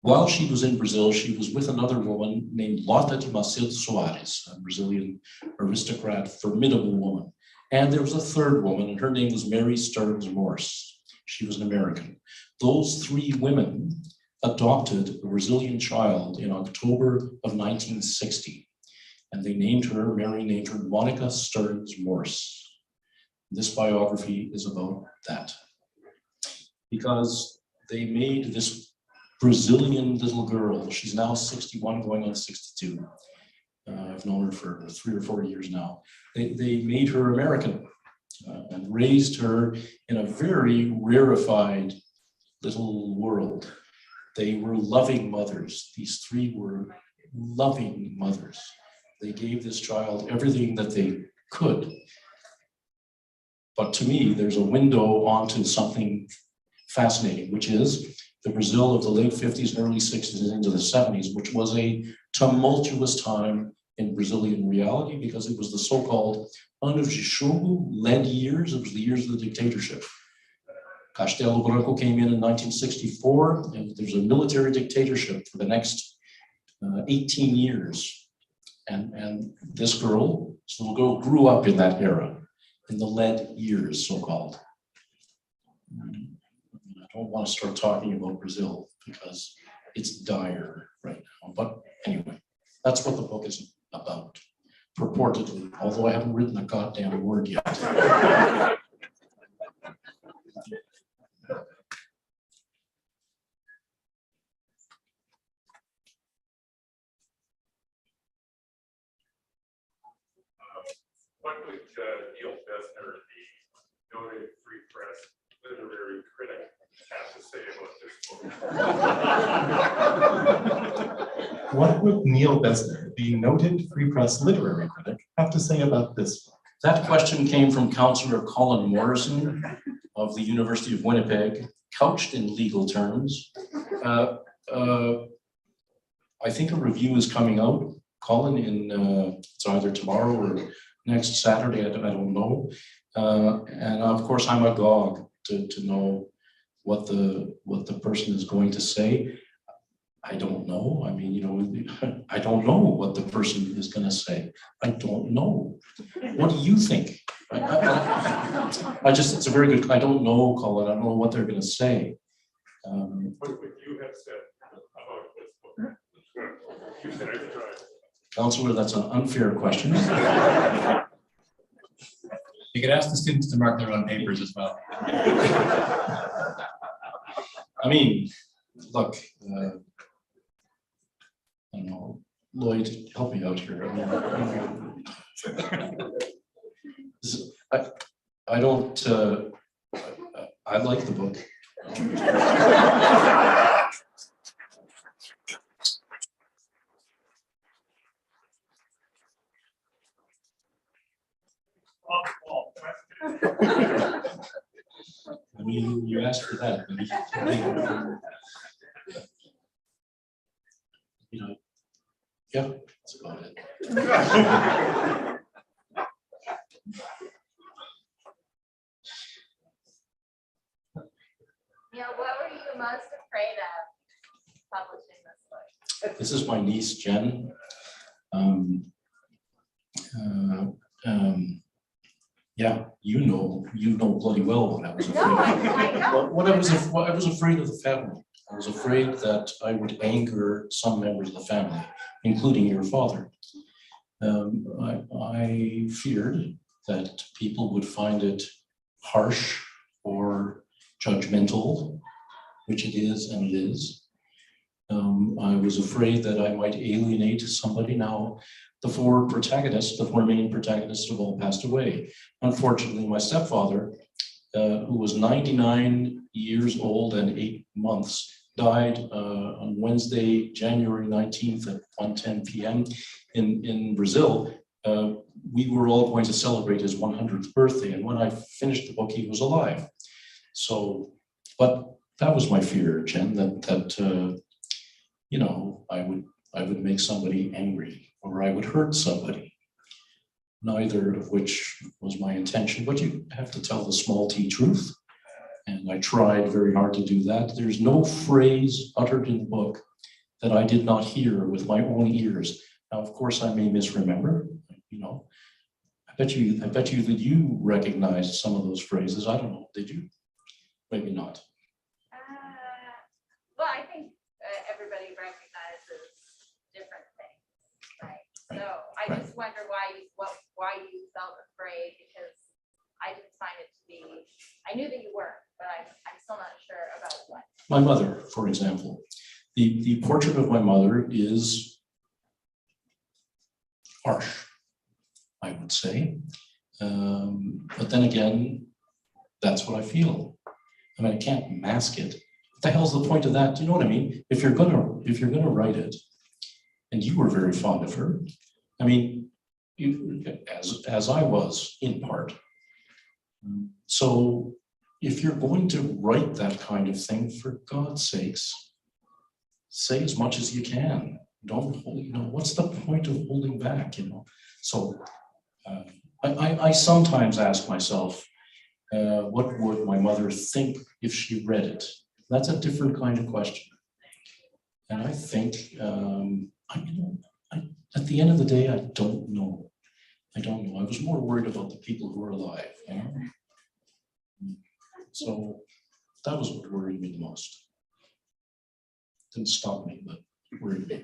While she was in Brazil, she was with another woman named Lota de Macedo Soares, a Brazilian aristocrat, formidable woman. And there was a third woman, and her name was Mary Stearns Morse. She was an American. Those three women adopted a Brazilian child in October of 1960. And they named her, Mary named her Monica Stearns Morse. This biography is about that. Because they made this Brazilian little girl, she's now 61 going on 62. I've known her for 3 or 4 years now. They made her American and raised her in a very rarefied little world. They were loving mothers. These three were loving mothers. They gave this child everything that they could. But to me, there's a window onto something fascinating, which is the Brazil of the late 50s and early 60s and into the 70s, which was a tumultuous time in Brazilian reality because it was the so-called anos de chumbo-led years. It was the years of the dictatorship. Castelo Branco came in 1964, and there's a military dictatorship for the next 18 years. And this little girl grew up in that era, in the lead years, so-called. I don't want to start talking about Brazil because it's dire right now. But anyway, that's what the book is about, purportedly, although I haven't written a goddamn word yet. What would Neil Besner, the noted Free Press literary critic, have to say about this book? What would Neil Besner, the noted Free Press literary critic, have to say about this book? That question came from Councillor Colin Morrison of the University of Winnipeg, couched in legal terms. I think a review is coming out, Colin, in it's either tomorrow or next Saturday, I don't know. And of course, I'm agog to know what the person is going to say. I don't know. I mean, you know, I don't know what the person is going to say. I don't know. What do you think? It's a very good, I don't know, Colin. I don't know what they're going to say. What would you have said about this book? You said I tried. Counselor, that's an unfair question. You could ask the students to mark their own papers as well. I mean, look, I don't know, Lloyd, help me out here. I don't, I like the book. I mean, you asked for that. You know, yeah, that's about it. Yeah, what were you most afraid of publishing this book? This is my niece, Jen. Yeah, you know bloody well what I was afraid of. I know. What I was afraid of the family. I was afraid that I would anger some members of the family, including your father. I feared that people would find it harsh or judgmental, which it is and it is. I was afraid that I might alienate somebody. Now, the four main protagonists have all passed away. Unfortunately, my stepfather, who was 99 years old and 8 months, died on Wednesday, January 19th at 1:10 p.m. in Brazil. We were all going to celebrate his 100th birthday, and when I finished the book, he was alive. So, but that was my fear, Jen, that you know, I would make somebody angry or I would hurt somebody. Neither of which was my intention, but you have to tell the small t truth. And I tried very hard to do that. There's no phrase uttered in the book that I did not hear with my own ears. Now, of course, I may misremember, you know. I bet you that you recognized some of those phrases. I don't know, did you? Maybe not. Well, I think everybody recognizes different things, right? So I just wonder why you felt afraid, because I didn't find it to be, I knew that you were, but I'm still not sure about what. My mother, for example, the portrait of my mother is harsh, I would say. But then again, that's what I feel. I mean, I can't mask it. What the hell's the point of that? Do you know what I mean? If you're gonna write it, and you were very fond of her, I mean, as I was in part. So if you're going to write that kind of thing, for God's sakes, say as much as you can. Don't hold, you know, what's the point of holding back, you know? So I sometimes ask myself, what would my mother think if she read it? That's a different kind of question. And I think, at the end of the day, I don't know. I was more worried about the people who are alive, you know? So that was what worried me the most. Didn't stop me, but worried me.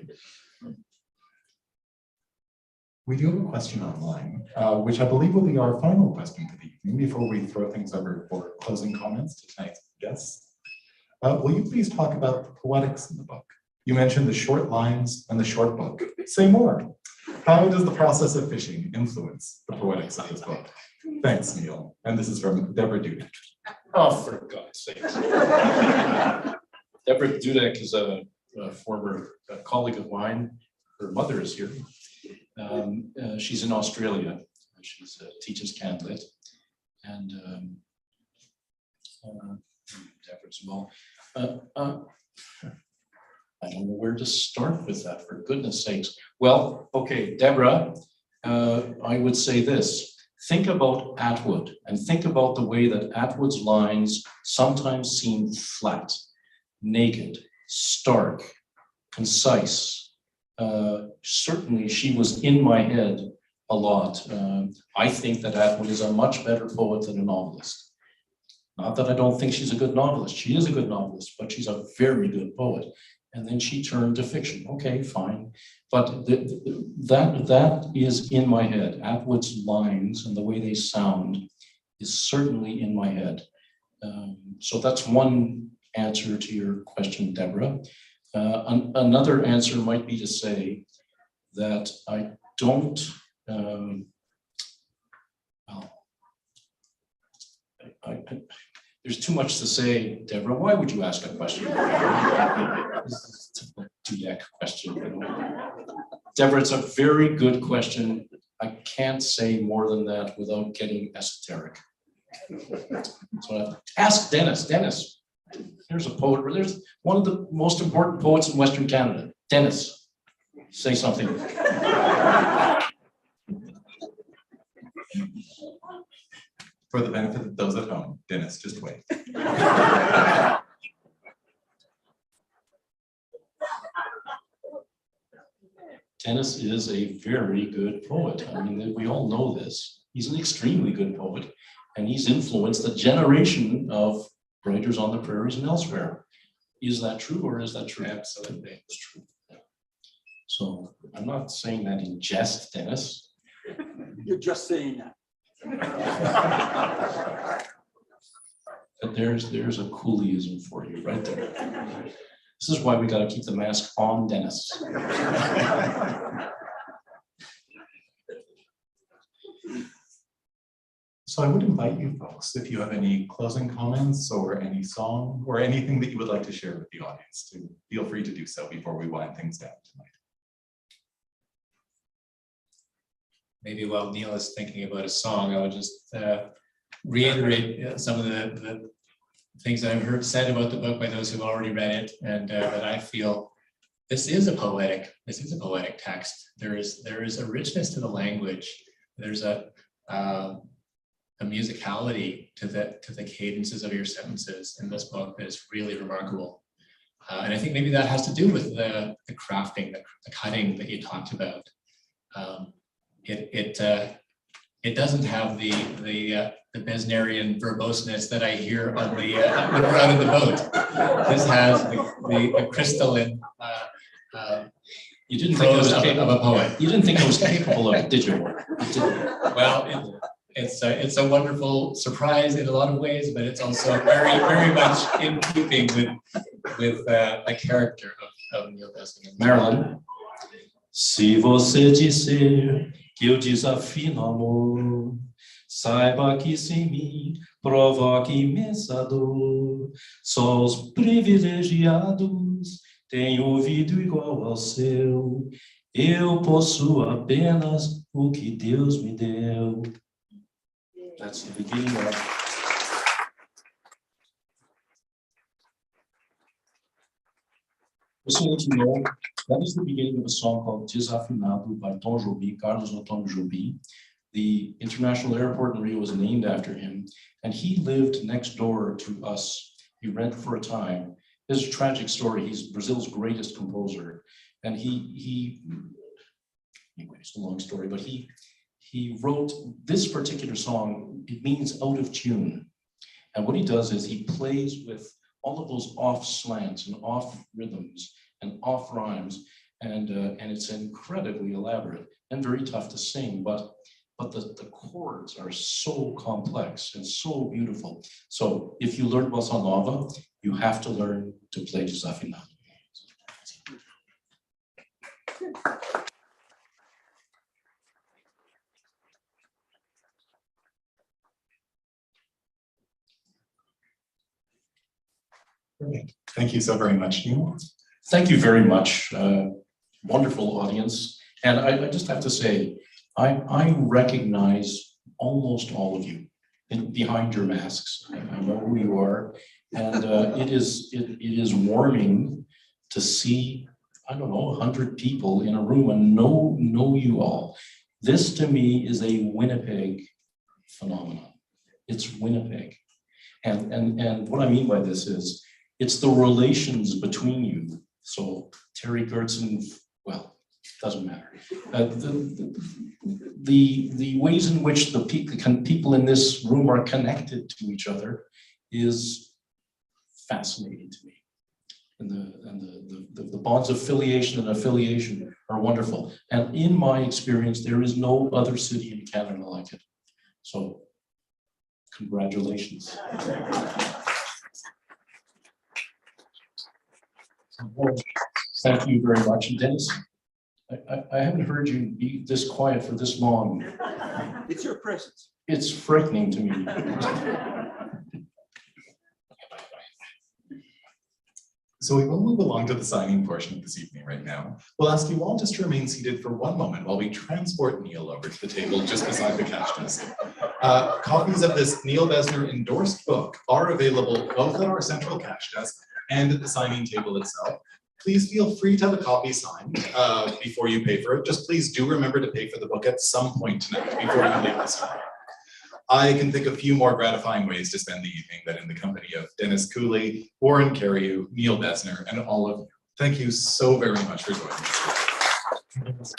We do have a question online, which I believe will be our final question for the evening before we throw things over for closing comments to tonight's guests. Will you please talk about the poetics in the book? You mentioned the short lines and the short book. Say more. How does the process of fishing influence the poetics of this book? Thanks, Neil. And this is from Deborah Dudek. Oh, for God's sake. Deborah Dudek is a former colleague of mine. Her mother is here. She's in Australia. She teaches Candidate. And Deborah as well. I don't know where to start with that, for goodness sakes. Well, okay, Deborah, I would say this. Think about Atwood and think about the way that Atwood's lines sometimes seem flat, naked, stark, concise. Certainly she was in my head a lot. I think that Atwood is a much better poet than a novelist. Not that I don't think she's a good novelist. She is a good novelist, but she's a very good poet. And then she turned to fiction. Okay, fine. But that is in my head. Atwood's lines and the way they sound is certainly in my head. So that's one answer to your question, Deborah. Another answer might be to say that I don't, there's too much to say, Deborah. Why would you ask a question? This is a Dudek question. You know? Deborah, it's a very good question. I can't say more than that without getting esoteric. So ask Dennis. Dennis, here's a poet. There's one of the most important poets in Western Canada. Dennis, say something. For the benefit of those at home, Dennis, just wait. Dennis is a very good poet. I mean, we all know this. He's an extremely good poet, and he's influenced a generation of writers on the prairies and elsewhere. Is that true, or is that true? Absolutely, it's true. Yeah. So I'm not saying that in jest, Dennis. You're just saying that. But there's a Cooleyism for you right there. This is why we got to keep the mask on, Dennis. So I would invite you folks, if you have any closing comments or any song or anything that you would like to share with the audience, to feel free to do so before we wind things down tonight. Maybe while Neil is thinking about a song, I would just reiterate some of the things that I've heard said about the book by those who've already read it, and that I feel this is a poetic text. There is a richness to the language. There's a musicality to the cadences of your sentences in this book that is really remarkable. And I think maybe that has to do with the crafting, the cutting that you talked about. It doesn't have the Besnerian verboseness that I hear on the when we're out in the boat. This has the crystalline You didn't think I was prose of a poet. You didn't think I was capable of it, did you? Well, it's a wonderful surprise in a lot of ways, but it's also very, very much in keeping with the character of Neil Besner. Marilyn, se você disser que eu desafio no amor, saiba que sem mim provoca imensa dor. Só os privilegiados têm ouvido igual ao seu. Eu possuo apenas o que Deus me deu. That's the beginning of. Just to let you know, that is the beginning of a song called Desafinado by Tom Jobim, Carlos Antônio Jobim. The international airport in Rio was named after him, and he lived next door to us. He rented for a time. It's a tragic story. He's Brazil's greatest composer, and anyway, it's a long story, but he wrote this particular song. It means out of tune, and what he does is he plays with all of those off slants and off rhythms and off rhymes, and it's incredibly elaborate and very tough to sing, but the chords are so complex and so beautiful. So if you learn bossa nova, you have to learn to play desafinado. Perfect. Thank you so very much, Neil. Thank you very much. Wonderful audience. And I just have to say, I recognize almost all of you behind your masks. I know who you are. And it is warming to see, I don't know, 100 people in a room and know you all. This to me is a Winnipeg phenomenon. It's Winnipeg. And what I mean by this is, it's the relations between you. So Terry Gertzen, well, doesn't matter. The ways in which the people in this room are connected to each other is fascinating to me. And the bonds of affiliation are wonderful. And in my experience, there is no other city in Canada like it. So congratulations. Thank you very much. And Dennis, I haven't heard you be this quiet for this long. It's your presence. It's frightening to me. So we will move along to the signing portion of this evening right now. We'll ask you all just to remain seated for one moment while we transport Neil over to the table just beside the cash desk. Copies of this Neil Besner endorsed book are available both at our central cash desk and at the signing table itself. Please feel free to have a copy signed before you pay for it. Just please do remember to pay for the book at some point tonight before you leave this room. I can think of few more gratifying ways to spend the evening than in the company of Dennis Cooley, Warren Cariou, Neil Besner, and all of you. Thank you so very much for joining us.